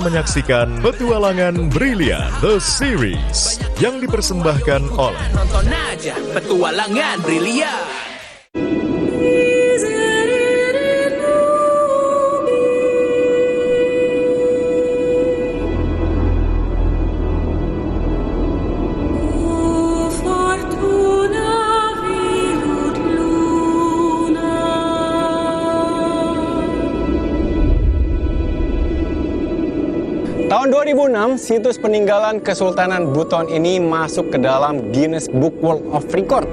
menyaksikan Petualangan Brilian The Series yang dipersembahkan oleh Nonton aja Petualangan Brilian. Tahun 2006, situs peninggalan Kesultanan Buton ini masuk ke dalam Guinness Book World of Record.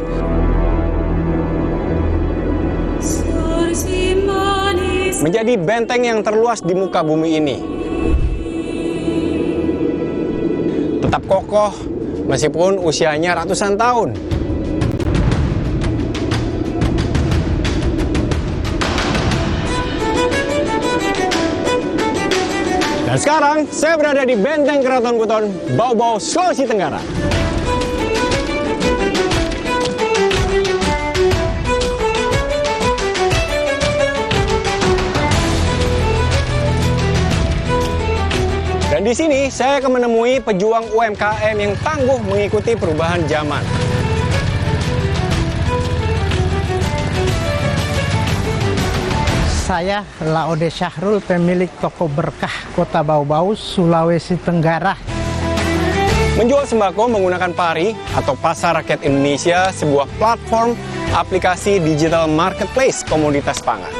Menjadi benteng yang terluas di muka bumi ini. Tetap kokoh meskipun usianya ratusan tahun. Dan sekarang, saya berada di Benteng Keraton Buton, Bau-Bau, Sulawesi Tenggara. Dan di sini, saya akan menemui pejuang UMKM yang tangguh mengikuti perubahan zaman. Saya Laode Syahrul, pemilik toko berkah Kota Bau-Bau, Sulawesi Tenggara. Menjual sembako menggunakan PARI atau Pasar Rakyat Indonesia, sebuah platform aplikasi digital marketplace komoditas pangan.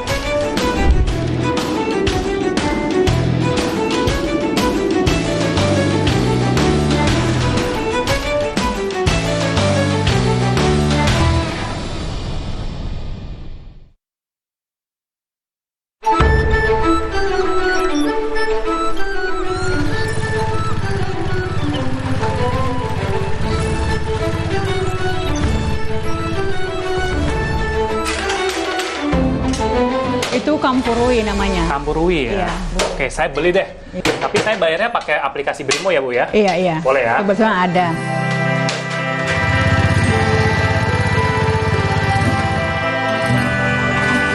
Itu Kampurui namanya. Kampurui ya? Iya. Oke, saya beli deh. Tapi saya bayarnya pakai aplikasi Brimo ya, Bu ya? Iya, iya. Boleh ya? Kebetulan ada.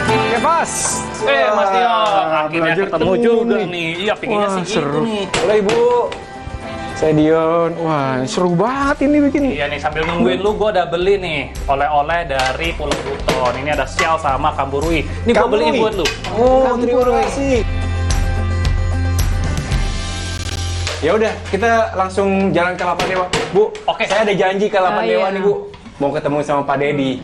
Kevas! Mas Tio, akhirnya ketemu juga nih. Iya, pinginnya sih seru. gitu nih. Halo Ibu. Saya Dion. Wah, seru banget ini bikin. Iya nih, sambil nungguin lu, gue udah beli nih oleh-oleh dari Pulau Buton. Ini ada Sial sama Kampurui. Ini gue beliin buat lu. Oh, terima kasih. Ya udah, kita langsung jalan ke Lapan Dewa. Bu, Oke. saya ada janji ke Lapan Oh, Dewa iya. nih, Bu. Mau ketemu sama Pak Dedi.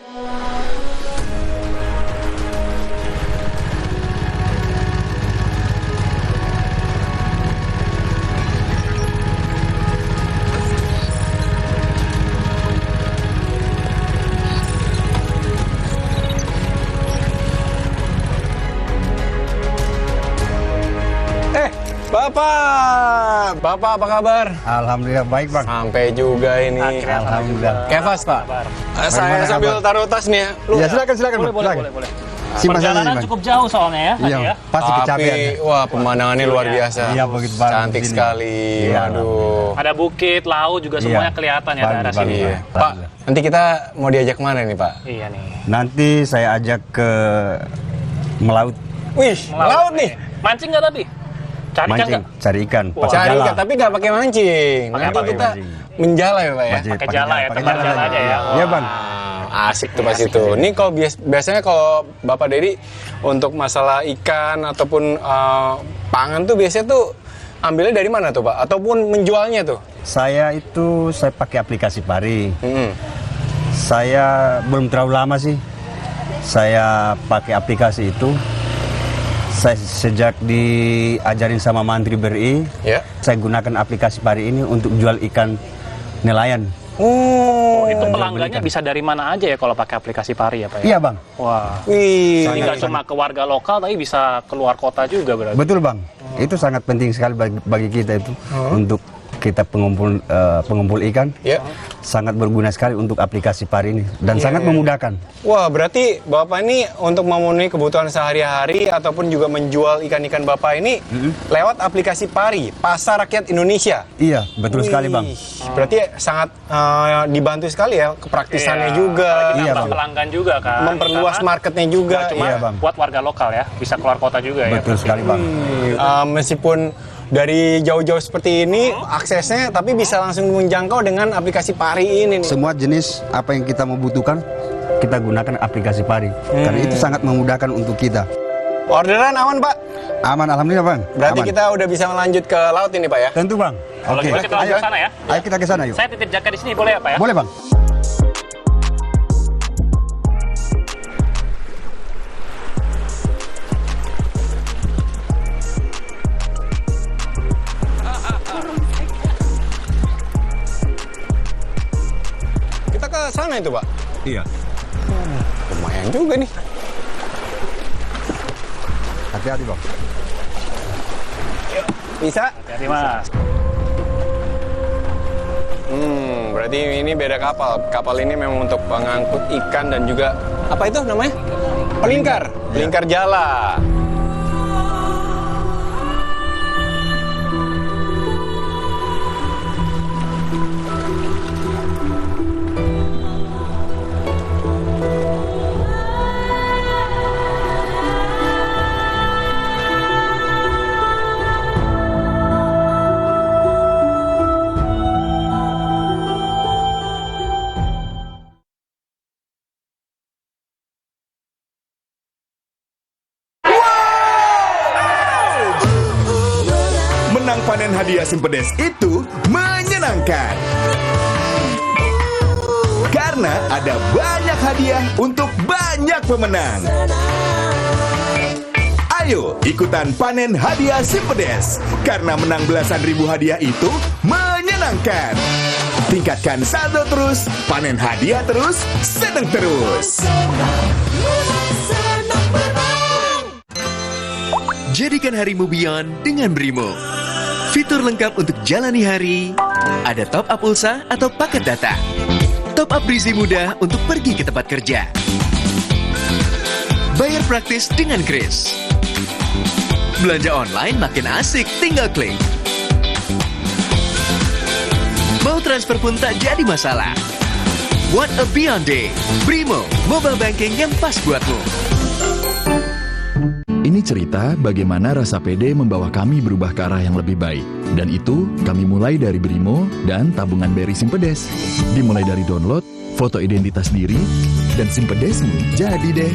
Bapak apa kabar? Alhamdulillah baik bang. Sampai juga ini. Akhirnya sampai Alhamdulillah. juga. Kevas Pak. Kabar. Saya Bagaimana sambil kabar? taruh tas nih ya. Ya silakan silakan Boleh, bang. boleh, Silakan. boleh. Simak saja, Perjalanan Bang. cukup jauh soalnya ya, tadi Iya, ya. pasti kecapean. Wah pemandangannya luar biasa. Iya, begitu banget Cantik di sini. sekali. Iya, Waduh. Ada bukit, laut juga semuanya Iya. kelihatan ya daerah Bagus, sini. bagus. Iya. Pak, nanti kita mau diajak mana nih Pak? Iya nih. Nanti saya ajak ke melaut, Wih, laut nih. Mancing nggak tapi? Cari ikan mancing, nggak? cari ikan. Wah. Pakai Cari jala. ikan, tapi nggak pakai mancing. Pakai Nanti apa? kita Mancing. menjala ya Pak ya. Pakai jala ya, pakai tempat jala aja ya. Iya bang. Asik tuh pas itu. Ini kalau biasanya kalau Bapak Dedi untuk masalah ikan ataupun pangan tuh biasanya tuh ambilnya dari mana tuh Pak? Ataupun menjualnya tuh? Saya pakai aplikasi PARI. Mm-mm. Saya belum terlalu lama sih. Saya pakai aplikasi itu. Saya sejak diajarin sama Mantri BRI, Ya. saya gunakan aplikasi PARI ini untuk jual ikan nelayan. Oh, Itu pelanggannya bisa dari mana aja ya kalau pakai aplikasi PARI ya Pak ya? Iya bang. Wah. wih. Ini nggak cuma ke warga lokal, tapi bisa keluar kota juga berarti. Betul bang. Itu sangat penting sekali bagi kita itu untuk kita pengumpul ikan. Ya. Sangat berguna sekali untuk aplikasi PARI ini dan sangat memudahkan. Wah, berarti Bapak ini untuk memenuhi kebutuhan sehari-hari ataupun juga menjual ikan-ikan Bapak ini lewat aplikasi PARI, Pasar Rakyat Indonesia. Iya, betul sekali bang. Wih, berarti sangat dibantu sekali ya kepraktisannya Iya. juga. Apalagi Iya, nambah Bang. pelanggan juga kan. Memperluas Karena marketnya juga. nggak cuma Iya, Bang. buat warga lokal ya, bisa keluar kota juga ya. Betul sekali bang. Meskipun dari jauh-jauh seperti ini aksesnya, tapi bisa langsung menjangkau dengan aplikasi Pari ini nih. Semua jenis apa yang kita membutuhkan, kita gunakan aplikasi Pari. Karena itu sangat memudahkan untuk kita. Orderan aman, Pak? Aman, alhamdulillah, Bang. Berarti Aman. kita udah bisa lanjut ke laut ini, Pak ya? Tentu, Bang. Kalau Oke. gitu kita lanjut ke sana ya. Ayo kita ke sana yuk. Saya titip jaga di sini boleh ya, Pak ya? Boleh, Bang. Kita ke sana itu, Pak? Iya. Lumayan juga nih. Hati-hati, Bang. Bisa? Hati-hati, Mas. Berarti ini beda kapal. Kapal ini memang untuk pengangkut ikan dan juga apa itu namanya? Pelingkar. Pelingkar jala. Menang panen hadiah Simpedes itu menyenangkan. Karena ada banyak hadiah untuk banyak pemenang. Ayo ikutan panen hadiah Simpedes. Karena menang belasan ribu hadiah itu menyenangkan. Tingkatkan saldo terus, panen hadiah terus, seneng terus. Jadikan harimu Beyond dengan Brimo. Fitur lengkap untuk jalani hari. Ada top up pulsa atau paket data. Top up berisi mudah untuk pergi ke tempat kerja. Bayar praktis dengan Kris. Belanja online makin asik, tinggal klik. Mau transfer pun tak jadi masalah. What a Beyond Day. Brimo, mobile banking yang pas buatmu. Ini cerita bagaimana rasa pede membawa kami berubah ke arah yang lebih baik. Dan itu kami mulai dari Brimo dan tabungan BRI Simpedes. Dimulai dari download, foto identitas diri, dan Simpedesmu jadi deh.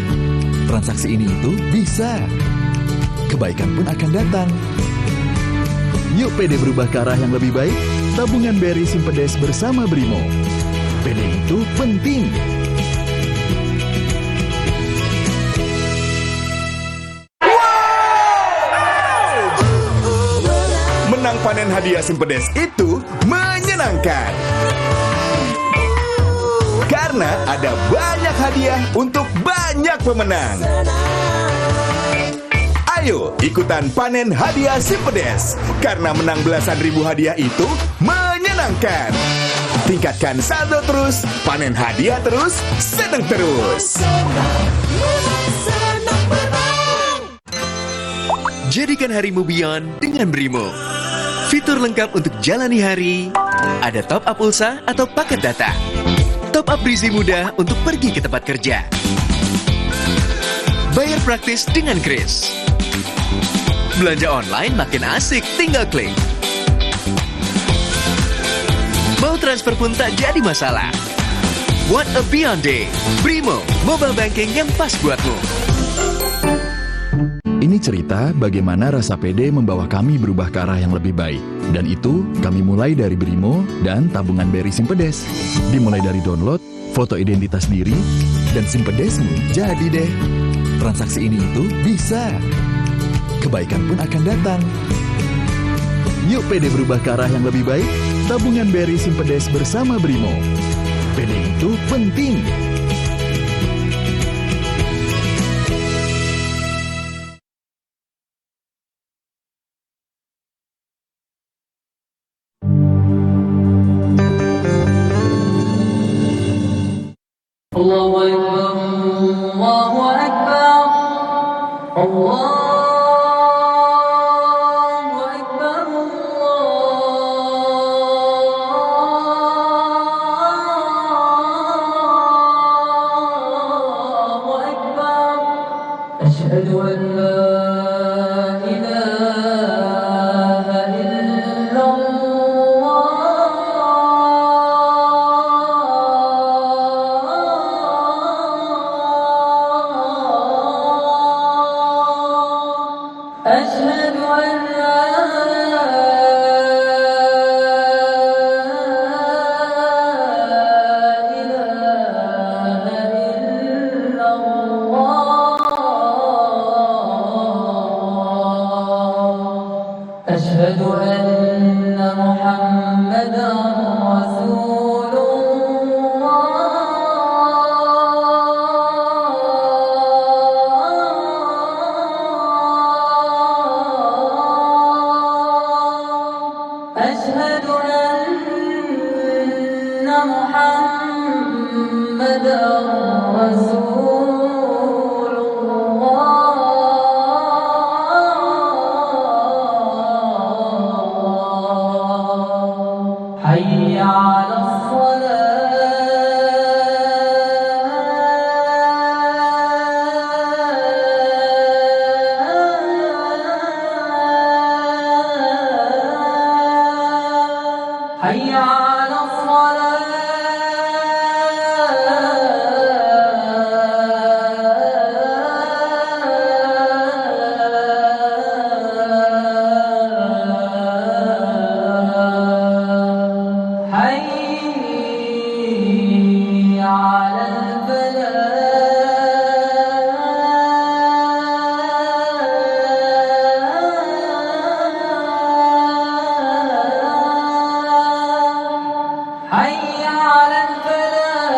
Transaksi ini itu bisa. Kebaikan pun akan datang. Yuk pede berubah ke arah yang lebih baik. Tabungan BRI Simpedes bersama Brimo. Pede itu penting. Menang panen hadiah Simpedes itu menyenangkan. Karena ada banyak hadiah untuk banyak pemenang. Ayo ikutan panen hadiah Simpedes. Karena menang belasan ribu hadiah itu menyenangkan. Tingkatkan saldo terus, panen hadiah terus, seneng terus. Jadikan harimu Beyond dengan Brimo. Fitur lengkap untuk jalani hari. Ada top up pulsa atau paket data. Top up berisi mudah untuk pergi ke tempat kerja. Bayar praktis dengan Kris. Belanja online makin asik, tinggal klik. Mau transfer pun tak jadi masalah. What a Beyond Day. Brimo, mobile banking yang pas buatmu. Ini cerita bagaimana rasa pede membawa kami berubah ke arah yang lebih baik. Dan itu kami mulai dari Brimo dan tabungan BRI Simpedes. Dimulai dari download, foto identitas diri, dan Simpedesmu jadi deh. Transaksi ini itu bisa. Kebaikan pun akan datang. Yuk pede berubah ke arah yang lebih baik. Tabungan BRI Simpedes bersama Brimo. Pede itu penting. Allahu Akbar, Allahu Akbar, Allahu Akbar, Allahu Akbar. Asyhadu an la ilaha أن محمدا رسول الله أشهد أن محمدا رسول الله حي على الصلاة حي على الصلاة حي على الفلاح حي على الفلاح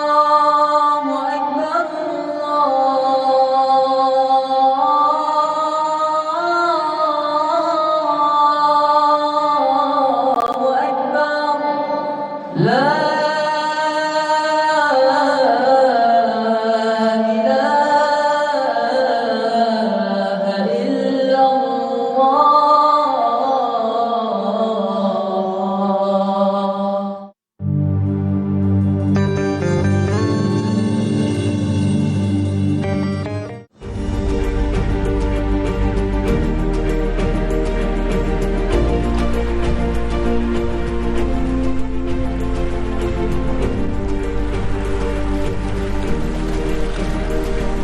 الله أكبر الله أكبر لا إله إلا الله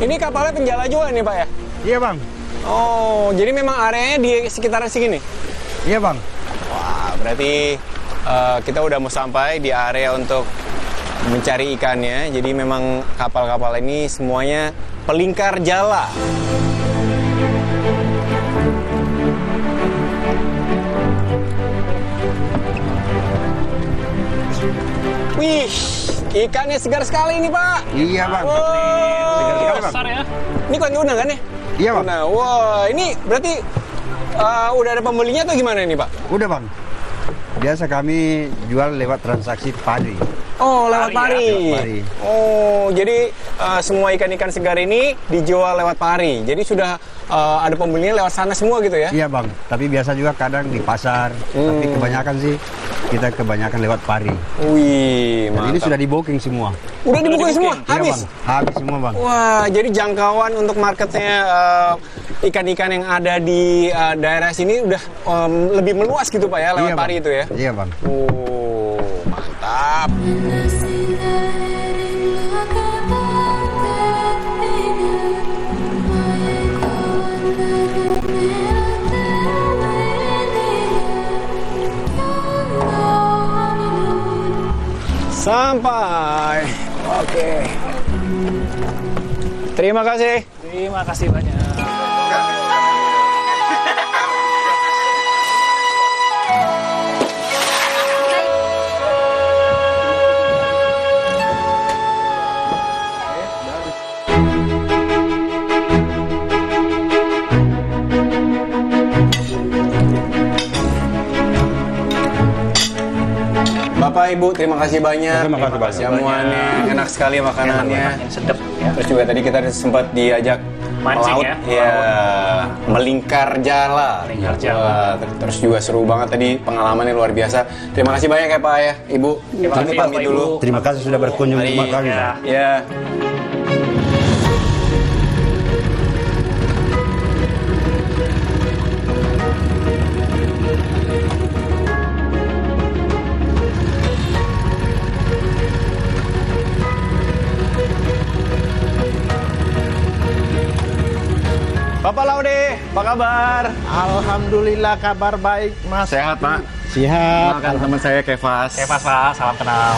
Ini kapalnya penjala juga nih Pak ya? Iya bang, Oh, jadi memang areanya di sekitaran segini? iya bang. Wah, berarti kita udah mau sampai di area untuk mencari ikannya. Jadi memang kapal-kapal ini semuanya pelingkar jala. Wih, ikannya segar sekali nih Pak. Iya bang. Wow. Segar sekali bang. Besar ya. Ini ikan tuna kan ya? Iya bang. Tuna. Wah, ini berarti udah ada pembelinya atau gimana ini Pak? Udah bang. Biasa kami jual lewat transaksi padi. Oh, lewat Pari ya? pari. Lewat pari. Oh, jadi semua ikan-ikan segar ini dijual lewat pari. Jadi sudah ada pembelinya lewat sana semua gitu ya? Iya bang. Tapi biasa juga kadang di pasar. Tapi kebanyakan sih kita kebanyakan lewat pari. Wih, Dan ini mantap. sudah di booking semua. Udah di-booking semua? Iya, Habis? bang. Habis semua bang. Wah, jadi jangkauan untuk marketnya ikan-ikan yang ada di daerah sini udah lebih meluas gitu Pak ya, lewat Iya, pari bang. itu ya? Iya bang. Oh, mantap. Sampai. Oke. Terima kasih. Terima kasih banyak. Bapak Ibu, terima kasih banyak. Terima kasih banyak. Jamuannya enak sekali makanannya. Makin sedap ya. Terus juga tadi kita sempat diajak Mancing melaut, ya, ya, melingkar jala. Melingkar jala. Wah, terus juga seru banget tadi, pengalamannya luar biasa. Terima kasih banyak ya Pak ya, Ibu. Terima Kami kasih, pamit Bapak, dulu. Ibu. Terima kasih sudah berkunjung di Mari. rumah kami. Ya. Bang. Ya. Bapak Laude, apa kabar? kabar? Alhamdulillah kabar baik, Mas. Sehat, Pak. Sehat. Kenalkan teman saya Kevas. Pak, salam kenal.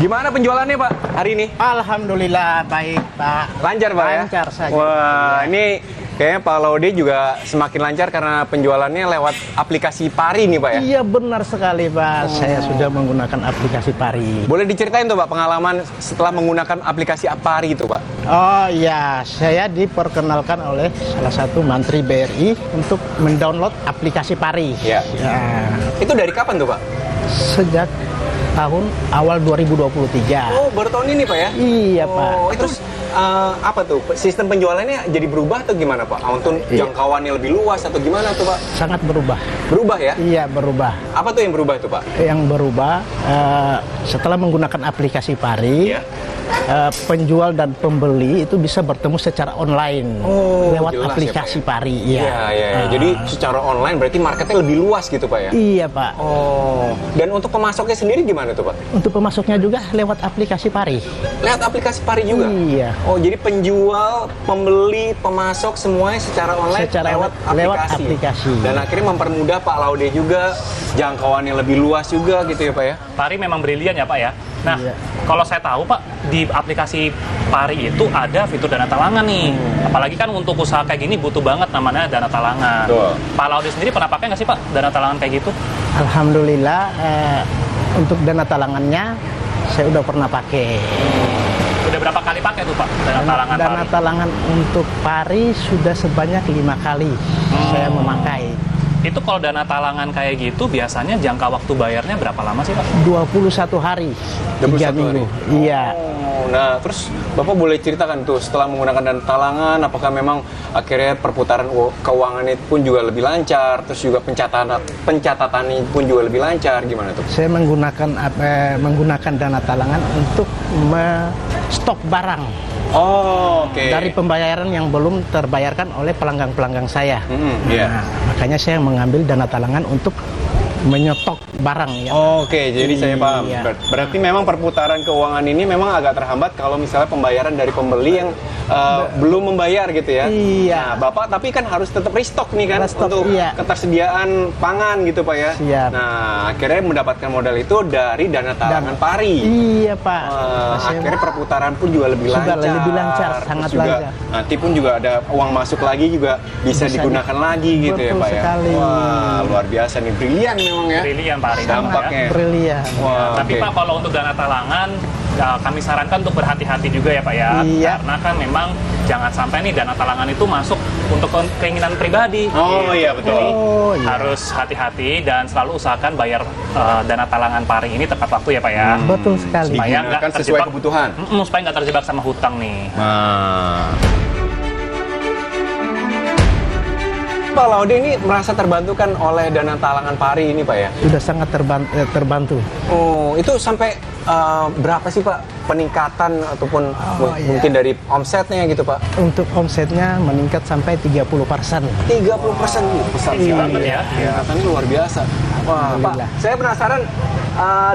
Gimana penjualannya, Pak, hari ini? Alhamdulillah baik, Pak. Lancar, Pak, ya? Lancar saja. Wah, ini kayaknya Pak Laude juga semakin lancar karena penjualannya lewat aplikasi Pari nih, Pak, ya? Iya benar sekali, Pak. Saya sudah menggunakan aplikasi Pari. Boleh diceritain tuh, Pak, pengalaman setelah menggunakan aplikasi Pari itu, Pak? Oh iya, saya diperkenalkan oleh salah satu Mantri BRI untuk mendownload aplikasi Pari. Ya. Ya, Itu dari kapan tuh, Pak? sejak tahun awal 2023. Oh, baru tahun ini, Pak, ya? Iya, Pak. Oh, terus apa tuh? Sistem penjualannya jadi berubah atau gimana, Pak? Untuk Iya. jangkauannya lebih luas atau gimana tuh, Pak? Sangat berubah. Berubah ya? Iya, berubah. Apa tuh yang berubah itu, Pak? Yang berubah setelah menggunakan aplikasi Pari, Iya. penjual dan pembeli itu bisa bertemu secara online lewat jelas ya, aplikasi Pak, Pari. Iya, iya. Jadi secara online berarti marketnya lebih luas gitu, Pak, ya? Iya, Pak. Oh, dan untuk pemasoknya sendiri gimana tuh, Pak? Untuk pemasoknya juga lewat aplikasi Pari. Lewat aplikasi Pari juga? Iya. Oh, jadi penjual, pembeli, pemasok semuanya secara online Secara lewat lewat aplikasi. Dan akhirnya mempermudah Pak Laude juga, jangkauannya lebih luas juga gitu ya, Pak, ya? Pari memang brilian ya, Pak, ya. Nah, Iya. kalau saya tahu, Pak, di aplikasi Pari itu ada fitur dana talangan nih. Apalagi kan untuk usaha kayak gini butuh banget namanya dana talangan. Betul. Pak Laude sendiri pernah pakai nggak sih, Pak, dana talangan kayak gitu? Alhamdulillah untuk dana talangannya saya udah pernah pakai. Udah berapa kali pakai tuh, Pak, dana talangan Dana Pari? talangan untuk Pari sudah sebanyak 5 kali saya memakai. Itu kalau dana talangan kayak gitu biasanya jangka waktu bayarnya berapa lama sih, Pak? 21 hari, 3 minggu. Iya. Oh, nah, terus Bapak boleh ceritakan tuh setelah menggunakan dana talangan, apakah memang akhirnya perputaran keuangannya pun juga lebih lancar, terus juga pencatatannya pun juga lebih lancar, gimana tuh? Saya menggunakan dana talangan untuk stok barang Oh, oke. dari pembayaran yang belum terbayarkan oleh pelanggan-pelanggan saya. Iya. Nah, makanya saya mengambil dana talangan untuk menyetok barang ya. Oke, jadi saya paham. Iya. Berarti memang perputaran keuangan ini memang agak terhambat kalau misalnya pembayaran dari pembeli yang belum membayar gitu ya. Iya. Nah, Bapak tapi kan harus tetap restock nih kan Restock, untuk iya. ketersediaan pangan gitu, Pak, ya. Siap. Nah, akhirnya mendapatkan modal itu dari dana talangan Pari. Iya, Pak. Saya Akhirnya perputaran pun juga lebih Sudah lancar. lebih lancar, Terus sangat juga lancar. Nanti pun juga ada uang masuk lagi juga bisa digunakan lagi gitu ya, Betul Pak, ya. sekali. Wah, luar biasa nih, brilian memang ya. Brilian, Pari. Dampaknya. brilian. Wah, Tapi oke. Pak, kalau untuk dana talangan, ya, kami sarankan untuk berhati-hati juga ya, Pak, ya. Iya. Karena kan memang jangan sampai nih dana talangan itu masuk untuk keinginan pribadi. Oh, iya, betul. Jadi, Oh, iya. harus hati-hati dan selalu usahakan bayar dana talangan Pari ini tepat waktu ya, Pak, ya. Betul sekali. Supaya nggak Digunakan sesuai terjebak. kebutuhan. Supaya nggak terjebak sama hutang nih. Nah. Pak Laude ini merasa terbantu kan oleh dana talangan Pari ini, Pak, ya? Sudah sangat terbantu. Oh, itu sampai berapa sih, Pak, peningkatan ataupun iya. mungkin dari omsetnya gitu, Pak? Untuk omsetnya meningkat sampai 30%. 30%, besar sekali banget ya. Peningkatannya luar biasa. Wah, Pak, Alhamdulillah. saya penasaran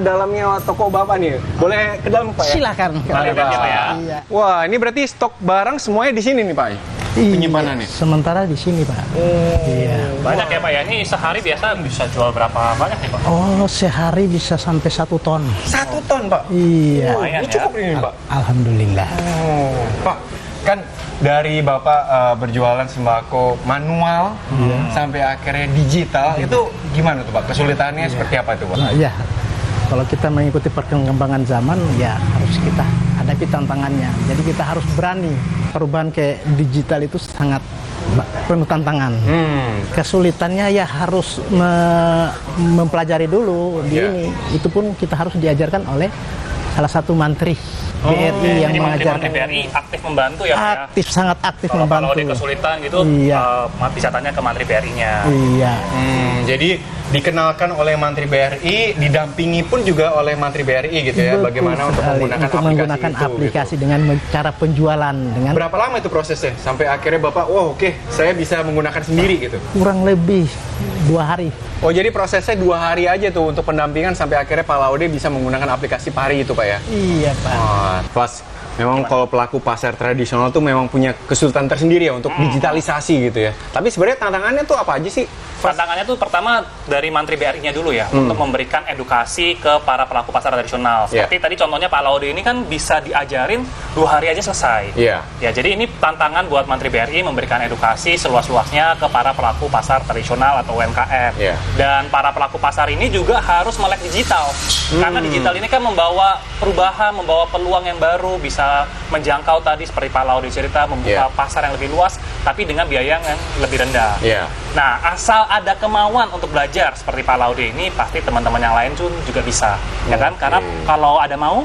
dalamnya toko Bapak nih. Boleh ke dalam, Pak, ya? Silakan. Mari, Pak, ya. Iya. Wah, ini berarti stok barang semuanya di sini nih, Pak? Penyimpanannya? Sementara di sini, Pak. Iya. Banyak ya, Pak, ya. Ini sehari biasa bisa jual berapa banyak nih, Pak? Oh, sehari bisa sampai 1 ton. 1 ton, Pak? Iya. Lumayan Ini ya. cukup ini, Pak? Alhamdulillah. Oh, Pak, kan dari Bapak berjualan sembako manual sampai akhirnya digital, itu gimana tuh, Pak? Kesulitannya seperti apa itu, Pak? Nah, iya. Kalau kita mengikuti perkembangan zaman, ya harus kita hadapi tantangannya. Jadi kita harus berani. Perubahan ke digital itu sangat penuh tantangan. Kesulitannya ya harus mempelajari dulu di Iya. ini. Itu pun kita harus diajarkan oleh salah satu mantri BRI yang Jadi mengajarkan. Menteri BRI aktif membantu ya, Pak, ya. Aktif, sangat aktif Kalau membantu. ada kesulitan gitu, Iya. bisa tanya ke Menteri BRI-nya. Iya. Jadi dikenalkan oleh Mantri BRI, didampingi pun juga oleh Mantri BRI gitu ya, Betul bagaimana untuk sekali. menggunakan Untuk menggunakan aplikasi itu. aplikasi dengan cara penjualan dengan Berapa lama itu prosesnya sampai akhirnya Bapak, wah oke, saya bisa menggunakan sendiri gitu? kurang lebih 2 hari. Oh, jadi prosesnya 2 hari aja tuh untuk pendampingan sampai akhirnya Pak Laude bisa menggunakan aplikasi Pari itu, Pak ya? Iya, Pak. Wah, pas memang kalau pelaku pasar tradisional tuh memang punya kesulitan tersendiri ya untuk digitalisasi gitu ya. Tapi sebenarnya tantangannya tuh apa aja sih? Tantangannya tuh pertama dari Mantri BRI-nya dulu ya, untuk memberikan edukasi ke para pelaku pasar tradisional. Seperti tadi contohnya Pak Laude ini kan bisa diajarin 2 hari aja selesai. Iya. Ya, jadi ini tantangan buat Mantri BRI memberikan edukasi seluas-luasnya ke para pelaku pasar tradisional atau UMKM. Iya. Dan para pelaku pasar ini juga harus melek digital. Karena digital ini kan membawa perubahan, membawa peluang yang baru, bisa menjangkau tadi seperti Pak Laude cerita, membuka pasar yang lebih luas, tapi dengan biaya yang lebih rendah. Iya. Nah, asal ada kemauan untuk belajar seperti Pak Laude ini, pasti teman-teman yang lain pun juga bisa, ya kan? Karena kalau ada mau,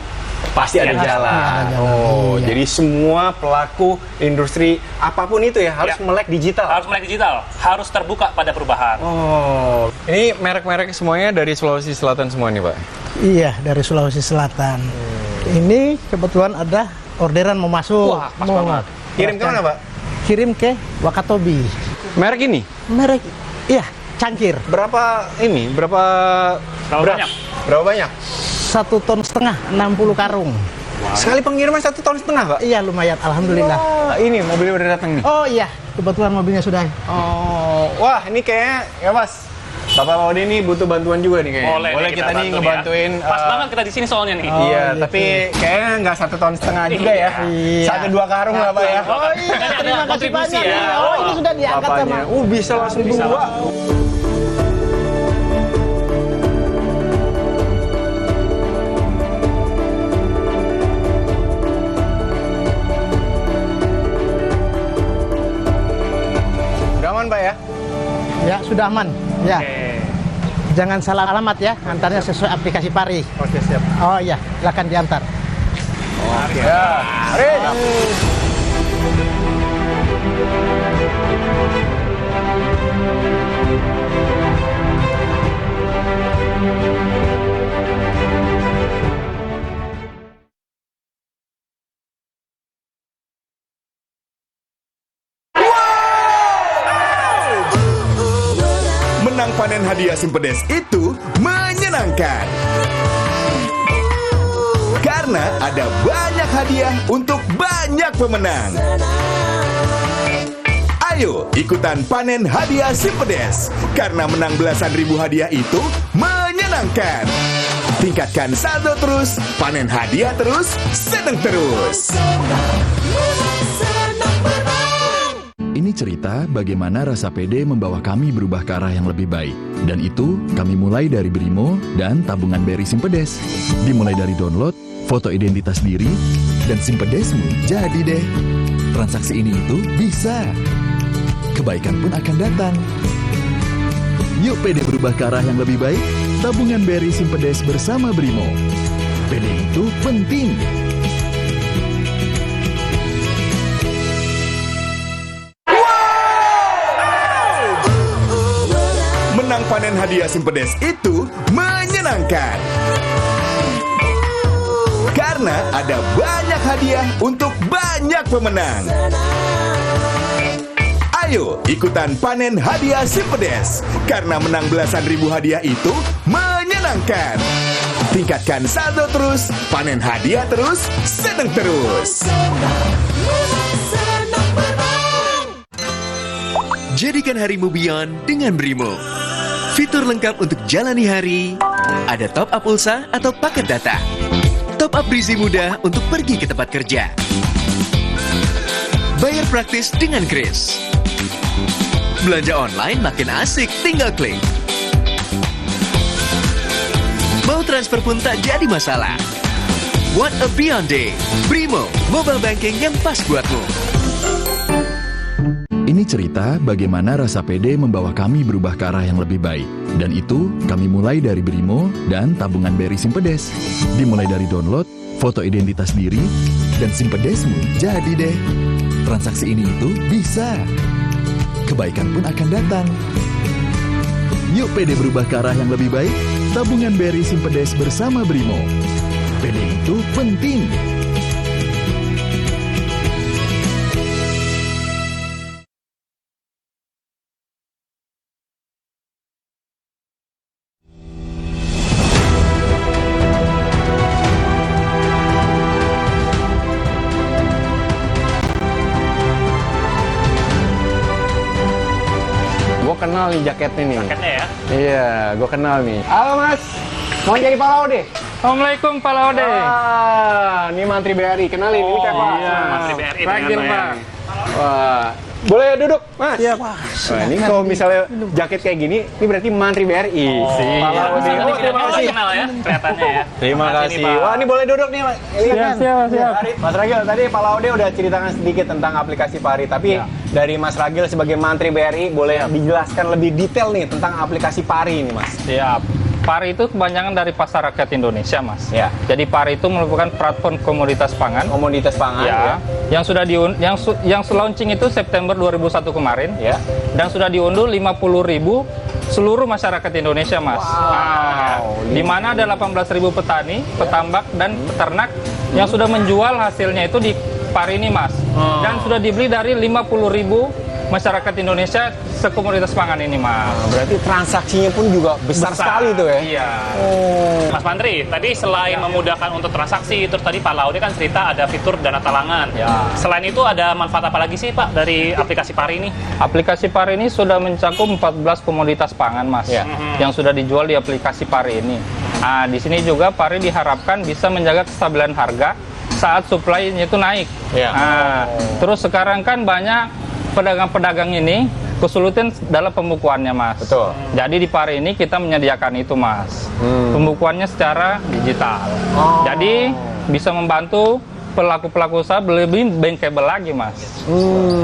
pasti ada jalan. Oh, jadi semua pelaku industri apapun itu ya harus melek digital. Harus melek digital, harus terbuka pada perubahan. Oh, ini merek-merek semuanya dari Sulawesi Selatan semua nih, Pak? Iya, dari Sulawesi Selatan. Ini kebetulan ada orderan mau masuk. Wah, pas banget. Kirim ke mana, Pak? Kirim ke Wakatobi. Merek ini? Merek, iya, cangkir. Berapa ini? Berapa banyak? Berapa banyak? 1,5 ton, 60 karung. Sekali pengiriman 1,5 ton, Pak? Iya, lumayan, alhamdulillah. Wah, ini mobilnya udah datang nih. Oh iya, kebetulan mobilnya sudah. Oh, wah ini kayaknya ya Mas. Bapak Laude ini butuh bantuan juga nih kayaknya. Boleh kita nih bantu ngebantuin. ya. Pas banget kita di sini soalnya nih. Iya, gitu. tapi kayaknya nggak 1,5 ton juga ya. Iya. 1-2 karung lah, Pak ya. Oh iya, Ada terima kasih kontribusi banyak. ya. Oh, ini sudah diangkat sama. Bapaknya. Bisa langsung Bisa 2. Udah aman, Pak ya? Ya, sudah aman. Ya. Oke. Jangan salah alamat ya, antarnya sesuai aplikasi Pari. Oke, siap. Oh iya, silakan diantar. Ya. Mari. Menang panen hadiah Simpedes itu menyenangkan. Karena ada banyak hadiah untuk banyak pemenang. Ayo ikutan panen hadiah Simpedes. Karena menang belasan ribu hadiah itu menyenangkan. Tingkatkan saldo terus, panen hadiah terus, seneng terus. Ini cerita bagaimana rasa pede membawa kami berubah ke arah yang lebih baik. Dan itu kami mulai dari Brimo dan tabungan BRI Simpedes. Dimulai dari download, foto identitas diri, dan Simpedesmu jadi deh. Transaksi ini itu bisa. Kebaikan pun akan datang. Yuk pede berubah ke arah yang lebih baik. Tabungan BRI Simpedes bersama Brimo. Pede itu penting. Menang panen hadiah Simpedes itu menyenangkan. Karena ada banyak hadiah untuk banyak pemenang. Ayo ikutan panen hadiah Simpedes. Karena menang belasan ribu hadiah itu menyenangkan. Tingkatkan saldo terus, panen hadiah terus, seneng terus. Jadikan harimu beyond dengan Brimo. Fitur lengkap untuk jalani hari. Ada top up pulsa atau paket data. Top up berisi mudah untuk pergi ke tempat kerja. Bayar praktis dengan Kris. Belanja online makin asik, tinggal klik. Mau transfer pun tak jadi masalah. What a beyond day. Brimo, mobile banking yang pas buatmu. Ini cerita bagaimana rasa pede membawa kami berubah ke arah yang lebih baik. Dan itu kami mulai dari Brimo dan tabungan BRI Simpedes. Dimulai dari download, foto identitas diri, dan Simpedesmu jadi deh. Transaksi ini itu bisa. Kebaikan pun akan datang. Yuk pede berubah ke arah yang lebih baik. Tabungan BRI Simpedes bersama Brimo. Pede itu penting. kenal nih jaketnya nih. Jaketnya ya. Iya, gue kenal nih. Halo Mas, mau jadi Pak Laude? Assalamualaikum Pak Laude. Wah, ini Mantri BRI. Kenalin, ini Pak. Iya. Mantri BRI Panggil ternyata ya. Pak. Wah, boleh duduk, Mas? Iya, Pak. Wah, ini kalau misalnya jaket kayak gini, ini berarti Mantri BRI. Pak Laude. Oh, terima kasih. Kenal ya, kelihatannya ya. Terima Makasih kasih. nih, Pak. Wah, ini boleh duduk nih, Mas. Lihat kan? siap. Mas Ragil, tadi Pak Laude udah ceritakan sedikit tentang aplikasi Pari, tapi dari Mas Ragil sebagai Mantri BRI boleh dijelaskan lebih detail nih tentang aplikasi Pari ini, Mas. Siap. PARI itu kepanjangan dari Pasar Rakyat Indonesia, Mas. Ya. Jadi PARI itu merupakan platform komoditas pangan. Komoditas pangan, Ya. Yang sudah yang launching itu September 2001 kemarin. Ya. Dan sudah diunduh 50.000 seluruh masyarakat Indonesia, Mas. Wow. Di mana ada 18.000 petani, petambak dan peternak yang sudah menjual hasilnya itu di PARI ini, Mas. Dan sudah dibeli dari 50.000 masyarakat Indonesia sekomoditas pangan ini, Mas. Berarti transaksinya pun juga besar sekali tuh ya. Iya. Mas Mantri, tadi selain memudahkan untuk transaksi, terus tadi Pak Laude kan cerita ada fitur dana talangan. Ya. Selain itu ada manfaat apa lagi sih Pak dari aplikasi Pari ini? Aplikasi PARI ini sudah mencakup 14 komoditas pangan, Mas, Ya. yang sudah dijual di aplikasi PARI ini. Nah, di sini juga PARI diharapkan bisa menjaga kestabilan harga saat supply-nya itu naik. Ya. Nah, terus sekarang kan banyak pedagang-pedagang ini kesulitan dalam pembukuannya, Mas. Betul. Jadi di PARI ini kita menyediakan itu, Mas. Pembukuannya secara digital. Jadi bisa membantu pelaku-pelaku usaha lebih bankable lagi, Mas.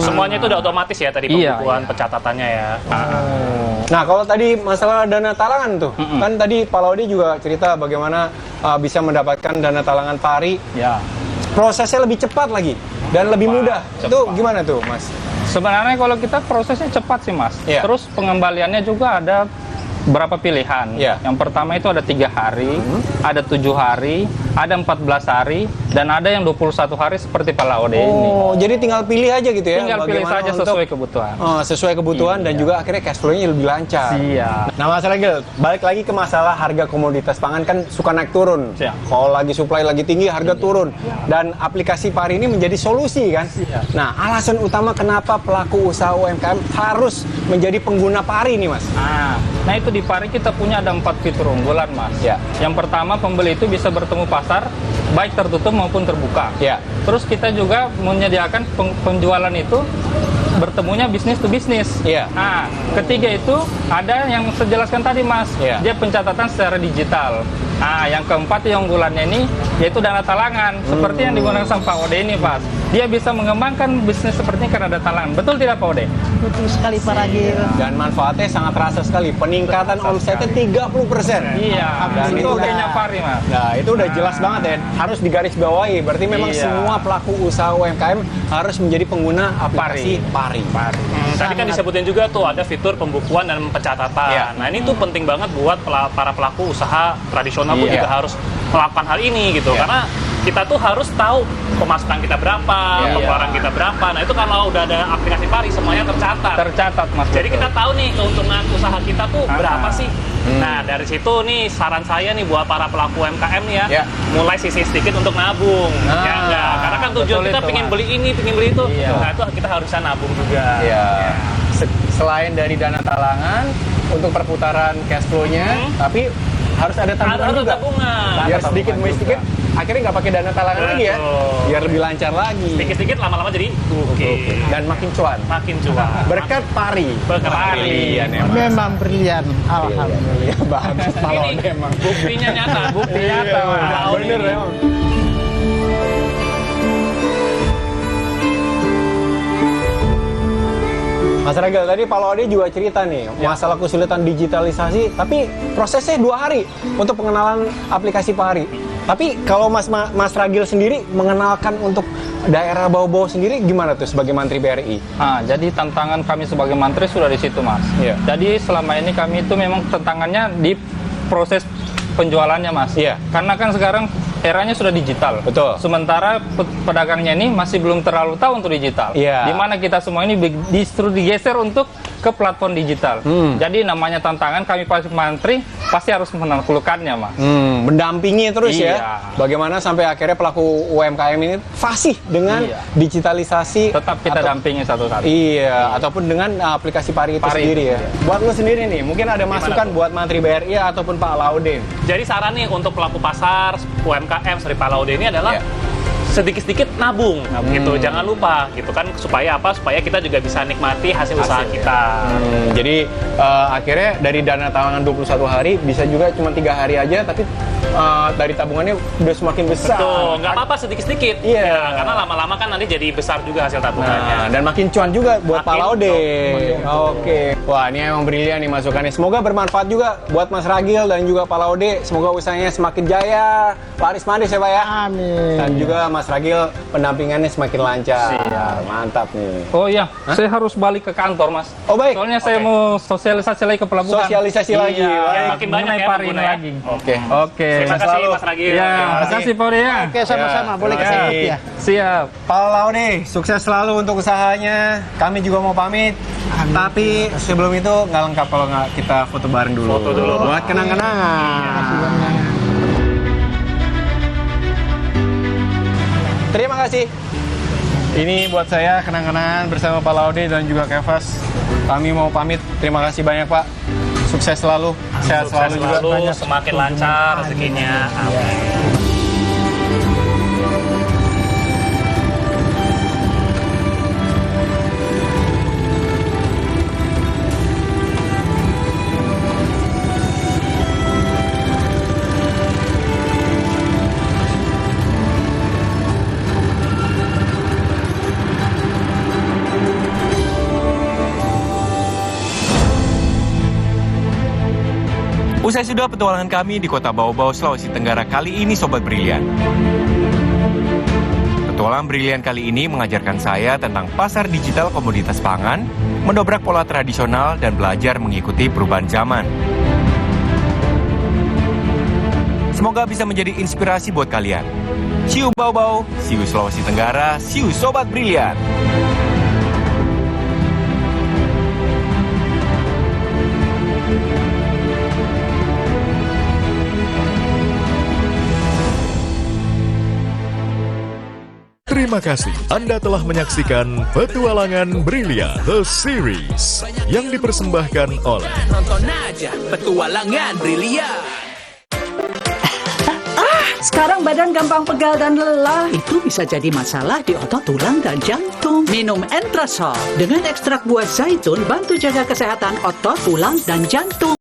Semuanya itu udah otomatis ya tadi Iya, pembukuan pencatatannya ya. Nah, kalau tadi masalah dana talangan tuh, kan tadi Pak Laude juga cerita bagaimana bisa mendapatkan dana talangan Pari. Ya. Prosesnya lebih cepat lagi dan lebih mudah. Itu gimana tuh, Mas? Sebenarnya kalau kita prosesnya cepat sih, Mas. Iya. Terus pengembaliannya juga ada berapa pilihan. Iya. Yang pertama itu ada 3 hari, ada 7 hari, ada 14 hari, dan ada yang 21 hari seperti Pak Laude ini. Oh, jadi tinggal pilih aja gitu ya? Tinggal pilih bagaimana saja untuk- sesuai kebutuhan. sesuai kebutuhan dan juga akhirnya cash flow-nya lebih lancar. Iya. Nah, Mas Ragil, balik lagi ke masalah harga komoditas pangan kan suka naik turun. Iya. Kalau lagi supply lagi tinggi, harga turun. Dan aplikasi Pari ini menjadi solusi kan? Iya. Nah, alasan utama kenapa pelaku usaha UMKM harus menjadi pengguna Pari nih, Mas? Nah itu di Pari kita punya ada 4 fitur unggulan, Mas. Ya. Yang pertama, pembeli itu bisa bertemu pasar baik tertutup maupun terbuka. Ya. Terus kita juga menyediakan penjualan itu bertemunya bisnis to bisnis. Iya. Nah, ketiga itu ada yang saya jelaskan tadi, Mas. Iya. Dia pencatatan secara digital. Nah, yang keempat yang unggulannya ini yaitu dana talangan, seperti yang digunakan sama Pak Ode ini, Pak. Dia bisa mengembangkan bisnis seperti ini karena ada talangan. Betul tidak, Pak Ode? Betul sekali, Pak Ragil. Dan manfaatnya sangat terasa sekali. Peningkatan omsetnya 30%. Iya. Dan itu itu oke-nya Pari, Mas. Nah, itu udah jelas banget ya. Harus digarisbawahi. Berarti memang Iya. semua pelaku usaha UMKM harus menjadi pengguna aplikasi Pari. Tadi kan disebutin juga tuh ada fitur pembukuan dan pencatatan. Iya. Nah ini tuh penting banget buat para pelaku usaha tradisional pun Iya. juga harus melakukan hal ini gitu. Iya. Karena kita tuh harus tahu pemasukan kita berapa, Iya. pengeluaran kita berapa. Nah itu kalau udah ada aplikasi Pari semuanya tercatat. Tercatat, Mas. Jadi betul. kita tahu nih keuntungan usaha kita tuh berapa sih. Nah dari situ nih saran saya nih buat para pelaku UMKM nih ya, Ya. mulai sisih sedikit untuk nabung. Nah, Ya enggak, karena kan tujuan betul kita itu, pengen Mas. beli ini, pengen beli itu. Iya. Nah itu kita harusnya nabung juga. Ya. Selain dari dana talangan untuk perputaran cash flow-nya, tapi harus ada tabungan Harus juga. tabungan. Biar sedikit demi sedikit, akhirnya nggak pakai dana talangan lagi ya. Betul. Biar lebih lancar lagi. Sedikit-sedikit lama-lama jadi oke. Dan makin cuan. Makin cuan. Berkat Pari. Berkat Pari. Brilian emang. Memang brilian. Alhamdulillah. Iya, bagus Pak Ini Laude emang. buktinya nyata, bukti nyata. Iya, Tahun bener ini. emang. Mas Ragil, tadi Pak Laude juga cerita nih masalah kesulitan digitalisasi, tapi prosesnya 2 hari untuk pengenalan aplikasi Pari. Tapi kalau Mas Ragil sendiri mengenalkan untuk daerah bawah-bawah sendiri gimana tuh sebagai Mantri BRI? Jadi tantangan kami sebagai mantri sudah di situ, Mas. Iya. Jadi selama ini kami itu memang tantangannya di proses penjualannya, Mas. Iya. Karena kan sekarang eranya sudah digital. Betul. Sementara pedagangnya ini masih belum terlalu tahu untuk digital. Iya. Di mana kita semua ini justru digeser untuk ke platform digital. Jadi namanya tantangan kami pasti mantri pasti harus menaklukkannya, Mas. Mendampingi terus Iya. ya. Bagaimana sampai akhirnya pelaku UMKM ini fasih dengan Iya. digitalisasi. Tetap kita dampingi satu-satu. Iya, ataupun dengan aplikasi Pari itu sendiri ya. Buat lu sendiri nih, mungkin ada masukan buat Mantri BRI ataupun Pak Laude. Jadi saran nih untuk pelaku pasar UMKM seperti Pak Laude ini adalah Iya. sedikit-sedikit nabung gitu. Jangan lupa gitu kan, supaya apa? Supaya kita juga bisa nikmati hasil usaha kita. Jadi akhirnya dari dana talangan 21 hari bisa juga cuma 3 hari aja, tapi dari tabungannya udah semakin besar. Betul, nggak apa-apa sedikit-sedikit. Iya. Ya, karena lama-lama kan nanti jadi besar juga hasil tabungannya. Nah, dan makin cuan juga buat Pak Makin Laude. Oke. Wah, ini emang brilian nih masukannya. Semoga bermanfaat juga buat Mas Ragil dan juga Pak Laude. Semoga usahanya semakin jaya, laris manis ya Pak ya. Amin. Dan juga Mas Ragil pendampingannya semakin lancar. Mantap nih. Oh iya, saya harus balik ke kantor, Mas. Oh baik. Soalnya saya mau sosialisasi lagi ke pelabuhan. Sosialisasi lagi. Iya, Baik. Makin banyak mengenai ya Pari ini pengguna ya. lagi. Oke. Oke. Terima kasih Selalu. Mas Ragil. Ya, terima kasih Pak Ode, ya. Oke, sama-sama. Boleh Terima kita kasih. ikut ya. Siap. Pak Laude, sukses selalu untuk usahanya. Kami juga mau pamit. Tapi sebelum itu nggak lengkap kalau nggak kita foto bareng dulu. Foto dulu, Pak. Buat kenang-kenangan. Terima kasih. Ini buat saya kenang-kenangan bersama Pak Laude dan juga Kevas. Kami mau pamit. Terima kasih banyak Pak. Sukses selalu. Sehat Sukses selalu juga. selalu, semakin lancar rezekinya. Amin. Usai sudah petualangan kami di kota Bau-Bau, Sulawesi Tenggara kali ini, Sobat Brilian. Petualangan Brilian kali ini mengajarkan saya tentang pasar digital komoditas pangan, mendobrak pola tradisional dan belajar mengikuti perubahan zaman. Semoga bisa menjadi inspirasi buat kalian. See you Bau-Bau, see you Sulawesi Tenggara, see you Sobat Brilian. Terima kasih Anda telah menyaksikan Petualangan Brilian The Series yang dipersembahkan oleh Nonton aja Petualangan Brilian. Sekarang badan gampang pegal dan lelah. Itu bisa jadi masalah di otot, tulang, dan jantung. Minum Entrasol dengan ekstrak buah zaitun bantu jaga kesehatan otot, tulang, dan jantung.